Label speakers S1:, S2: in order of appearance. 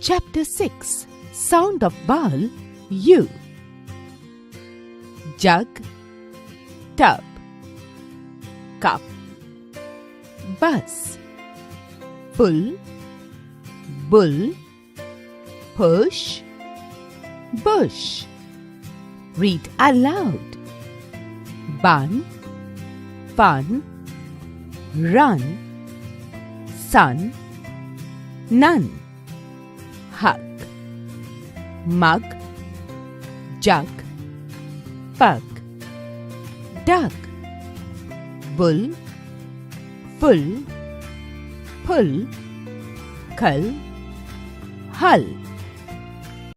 S1: Chapter 6 Sound of Vowel U. Jug, tub, cup, bus, pull, bull, push, bush. Read aloud. Bun, fun, run, sun, none. Hug, mug, jug, pug, duck, bull, full, pull, cull, hull.